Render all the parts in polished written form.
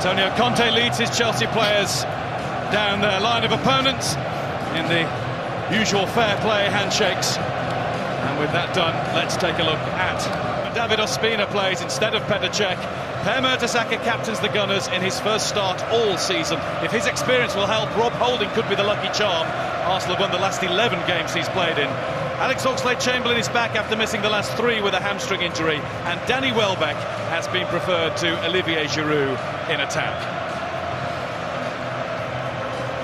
Antonio Conte leads his Chelsea players down their line of opponents in the usual fair play handshakes. And with that done, let's take a look at David Ospina plays instead of Petr Cech. Per Mertesacker captains the Gunners in his first start all season. If his experience will help, Rob Holding could be the lucky charm. Arsenal won the last 11 games he's played in. Alex Oxlade-Chamberlain is back after missing the last 3 with a hamstring injury, and Danny Welbeck has been preferred to Olivier Giroud in attack.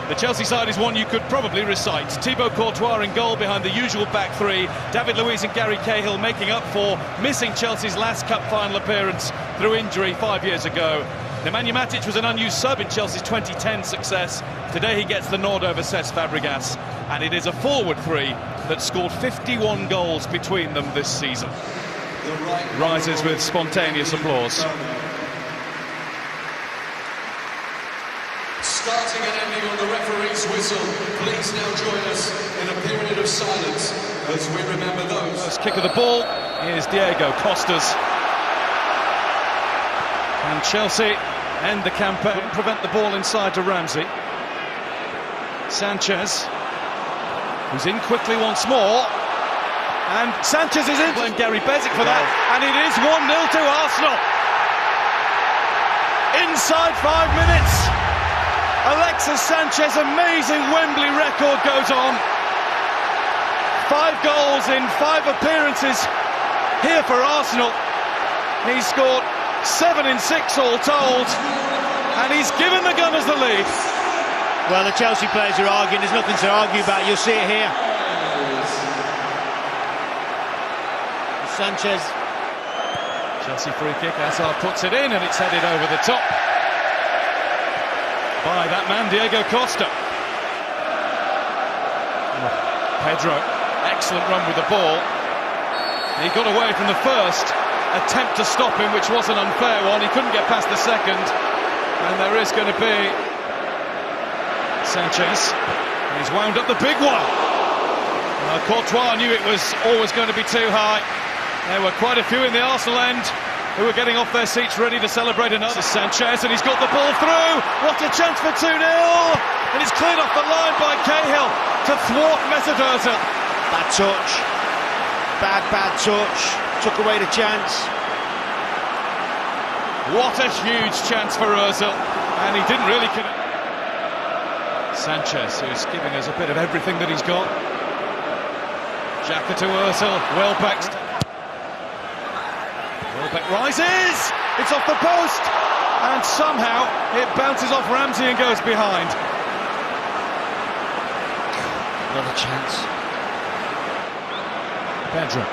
The Chelsea side is one you could probably recite. Thibaut Courtois in goal behind the usual back 3. David Luiz and Gary Cahill making up for missing Chelsea's last cup final appearance through injury 5 years ago. Nemanja Matic was an unused sub in Chelsea's 2010 success. Today he gets the nod over Cesc Fabregas, and it is a forward 3 that scored 51 goals between them this season. Rises with spontaneous applause. Starting and ending on the referee's whistle. Please now join us in a period of silence as we remember those. First kick of the ball is Diego Costa's. And Chelsea end the campaign, prevent the ball inside to Ramsey. Sanchez, who's in quickly once more. And Sanchez is in. Blame Gary Bezic for that. And it is 1-0 to Arsenal. Inside 5 minutes. Alexis Sanchez, amazing Wembley record goes on. 5 goals in 5 appearances here for Arsenal. He's scored 7 in 6 all told, and he's given the Gunners the lead. Well, the Chelsea players are arguing, there's nothing to argue about, you'll see it here. Sanchez. Chelsea free kick, Hazard puts it in and it's headed over the top by that man, Diego Costa. Pedro, excellent run with the ball. He got away from the first attempt to stop him, which was an unfair one. He couldn't get past the second, and there is going to be Sanchez. He's wound up the big one. Courtois knew it was always going to be too high. There were quite a few in the Arsenal end who were getting off their seats ready to celebrate another. Sanchez, and he's got the ball through. What a chance for 2-0, and it's cleared off the line by Cahill to thwart Mesut Ozil. Bad touch, bad touch, took away the chance. What a huge chance for Ozil, and he didn't really connect. Sanchez, who's giving us a bit of everything that he's got. Xhaka to Ozil, Welbeck rises, it's off the post, and somehow it bounces off Ramsey and goes behind. Another chance. Pedro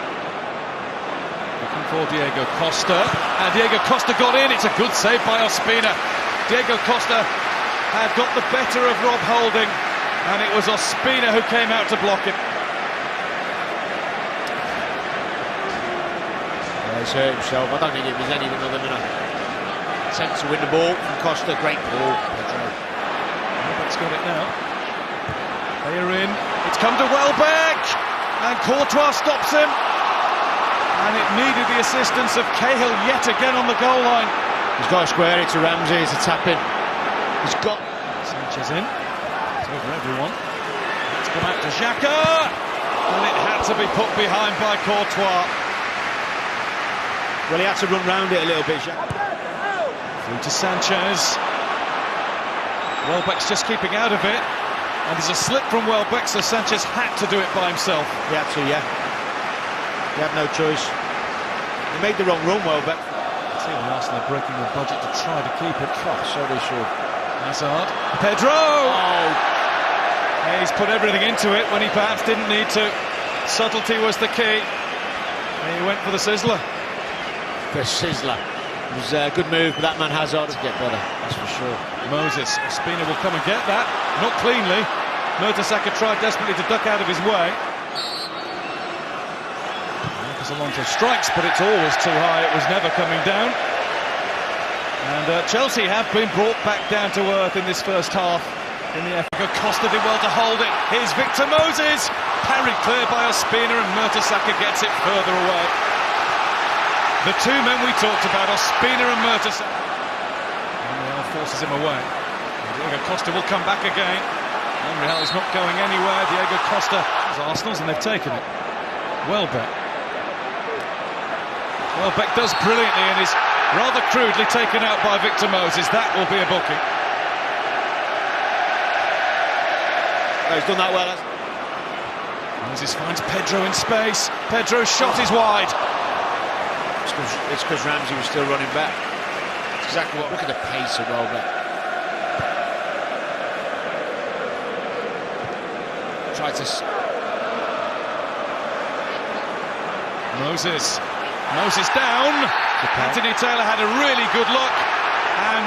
looking for Diego Costa, and Diego Costa got in. It's a good save by Ospina. Diego Costa had got the better of Rob Holding, and it was Ospina who came out to block him. He's hurt himself. I don't think it was anything other than an attempt to win the ball from Costa. Great ball. Welbeck's got it now. They are in. It's come to Welbeck, and Courtois stops him. And it needed the assistance of Cahill yet again on the goal line. He's got to square it to Ramsey. It's a tap-in. He's got Sanchez in. It's over everyone. Let's come out to Xhaka, and it had to be put behind by Courtois. Well, he had to run round it a little bit. Through to Sanchez. Welbeck's just keeping out of it, and there's a slip from Welbeck, so Sanchez had to do it by himself. He had to, yeah. He had no choice. He made the wrong run, Welbeck. See, Arsenal are breaking the budget to try to keep it. Oh, so they should. Hazard. Pedro! Oh! He's put everything into it when he perhaps didn't need to. Subtlety was the key. He went for the sizzler. The sizzler. It was a good move, but that man Hazard to get better, that's for sure. Moses, Ospina will come and get that. Not cleanly. Mertesacker tried desperately to duck out of his way. Marcos Alonso strikes, but it's always too high. It was never coming down. And Chelsea have been brought back down to earth in this first half. In the FA. Costa did well to hold it. Here's Victor Moses. Parried clear by Ospina, and Mertesacker gets it further away. The two men we talked about, Ospina and Mertesacker. And they are forces him away. Diego Costa will come back again. Monreal is not going anywhere. Diego Costa is Arsenal's and they've taken it. Welbeck. Welbeck does brilliantly and is rather crudely taken out by Victor Moses. That will be a booking. Oh, he's done that well. Moses finds Pedro in space. Pedro's shot is wide. It's because Ramsey was still running back. That's exactly what. Look at the pace of Welbeck. Tried to. Moses down. Anthony Taylor had a really good look and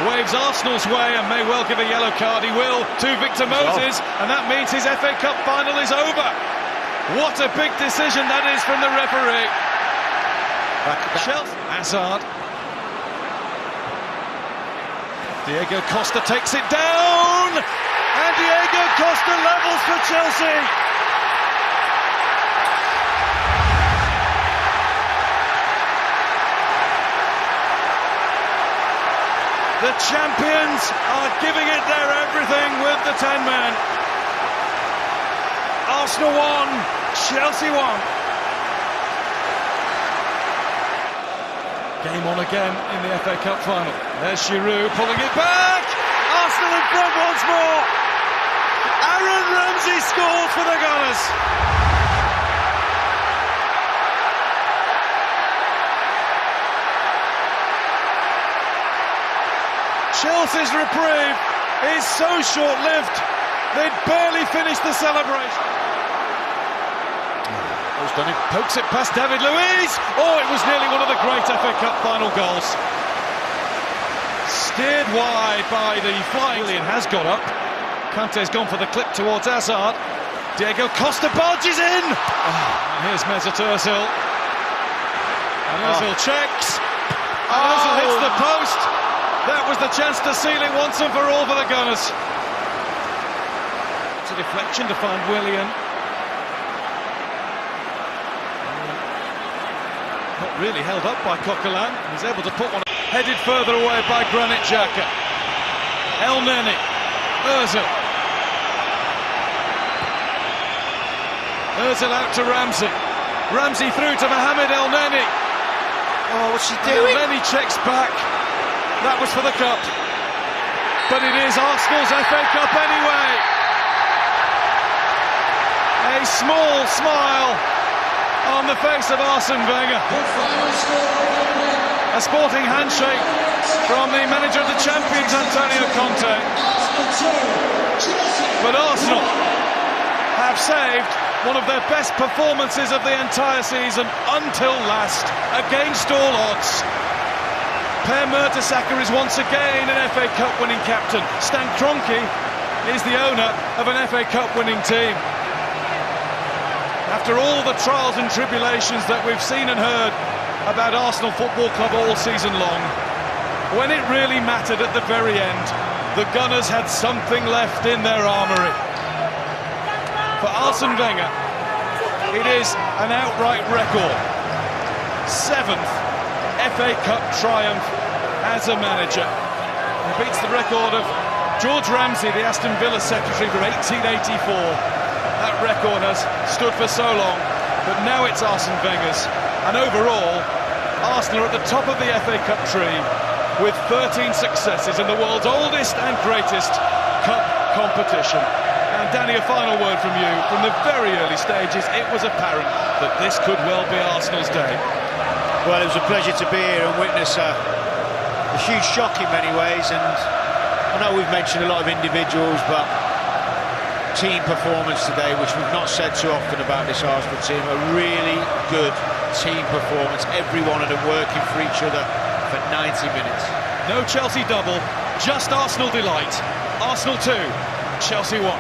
waves Arsenal's way and may well give a yellow card. He will to Victor Moses, and that means his FA Cup final is over. What a big decision that is from the referee. Chelsea. Hazard. Diego Costa takes it down, and Diego Costa levels for Chelsea. The champions are giving it their everything with the 10 men. Arsenal won, Chelsea won. Game on again in the FA Cup final. There's Giroud pulling it back. Arsenal in front once more. Aaron Ramsey scores for the Gunners. Chelsea's reprieve is so short-lived, they'd barely finished the celebration. Pokes it past David Luiz. Oh, it was nearly one of the great FA Cup final goals. Steered wide by the flying. Willian has got up. Kante's gone for the clip towards Hazard. Diego Costa barges in. And here's Mesut Ozil. And Ozil checks. And Ozil hits the post. That was the chance to seal it once and for all for the Gunners. It's a deflection to find Willian. Not really held up by Coquelin. He's able to put one headed further away by Granit Xhaka. El Neni. Ozil. Ozil out to Ramsey. Ramsey through to Mohamed El Neni. Oh, what's he doing? El Neni checks back. That was for the cup. But it is Arsenal's FA Cup anyway. A small smile on the face of Arsene Wenger. A sporting handshake from the manager of the champions, Antonio Conte. But Arsenal have saved one of their best performances of the entire season until last, against all odds. Per Mertesacker is once again an FA Cup winning captain. Stan Kroenke is the owner of an FA Cup winning team. After all the trials and tribulations that we've seen and heard about Arsenal Football Club all season long, when it really mattered at the very end, the Gunners had something left in their armoury. For Arsene Wenger, it is an outright record. 7th FA Cup triumph as a manager. He beats the record of George Ramsey, the Aston Villa secretary, from 1884. That record has stood for so long, but now it's Arsene Wenger's. And overall, Arsenal are at the top of the FA Cup tree with 13 successes in the world's oldest and greatest cup competition. And Danny, a final word from you. From the very early stages, it was apparent that this could well be Arsenal's day. Well, it was a pleasure to be here and witness a huge shock in many ways. And I know we've mentioned a lot of individuals, but team performance today, which we've not said too often about this Arsenal team, a really good team performance. Every one of them working for each other for 90 minutes. No Chelsea double, just Arsenal delight. Arsenal 2, Chelsea 1.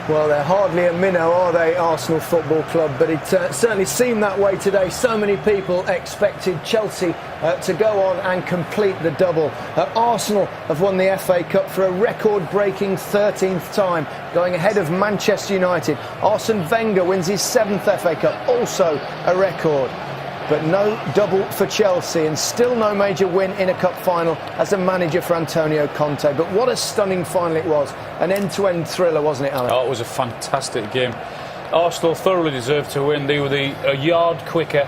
Well, they're hardly a minnow, are they, Arsenal Football Club? But it certainly seemed that way today. So many people expected Chelsea to go on and complete the double. Arsenal have won the FA Cup for a record-breaking 13th time, going ahead of Manchester United. Arsene Wenger wins his 7th FA Cup, also a record. but no double for Chelsea, and still no major win in a cup final as a manager for Antonio Conte. But what a stunning final it was. An end-to-end thriller, wasn't it, Alan? Oh, it was a fantastic game. Arsenal thoroughly deserved to win. They were a yard quicker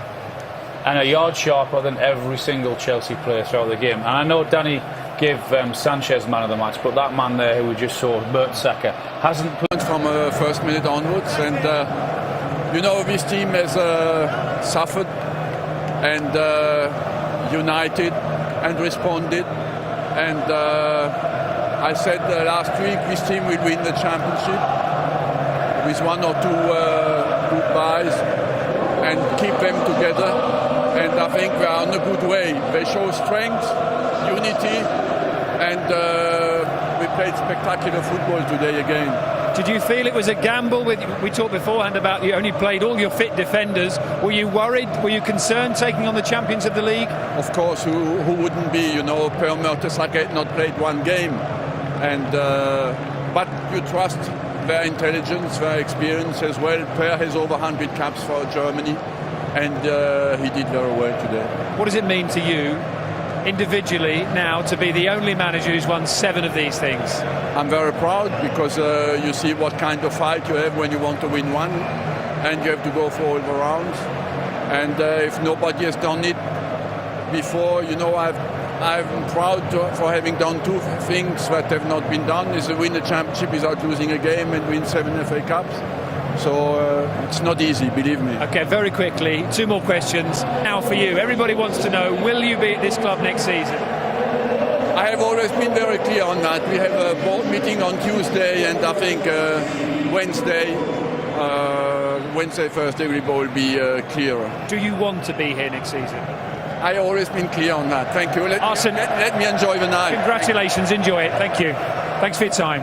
and a yard sharper than every single Chelsea player throughout the game. And I know Danny gave Sanchez man of the match, but that man there who we just saw, Mertesacker, hasn't played from first minute onwards. And you know, this team has suffered and united and responded. And I said last week this team will win the championship with one or two good buys and keep them together. And I think they are in a good way. They show strength, unity, and we played spectacular football today again. Did you feel it was a gamble? We talked beforehand about you only played all your fit defenders. Were you worried? Were you concerned taking on the champions of the league? Of course, who wouldn't be? You know, Per Mertesacker had not played one game, and but you trust their intelligence, their experience as well. Per has over 100 caps for Germany, and he did very well today. What does it mean to you individually now to be the only manager who's won 7 of these things? I'm very proud because you see what kind of fight you have when you want to win one, and you have to go for all the rounds. And if nobody has done it before, you know, I'm proud for having done 2 things that have not been done: is to win the championship without losing a game and win 7 FA Cups. So it's not easy, believe me. Okay, very quickly, 2 more questions. Now for you, everybody wants to know, will you be at this club next season? I have always been very clear on that. We have a board meeting on Tuesday, and I think Wednesday, Thursday will be clearer. Do you want to be here next season? I've always been clear on that. Thank you. Let me enjoy the night. Congratulations, enjoy it. Thank you. Thanks for your time.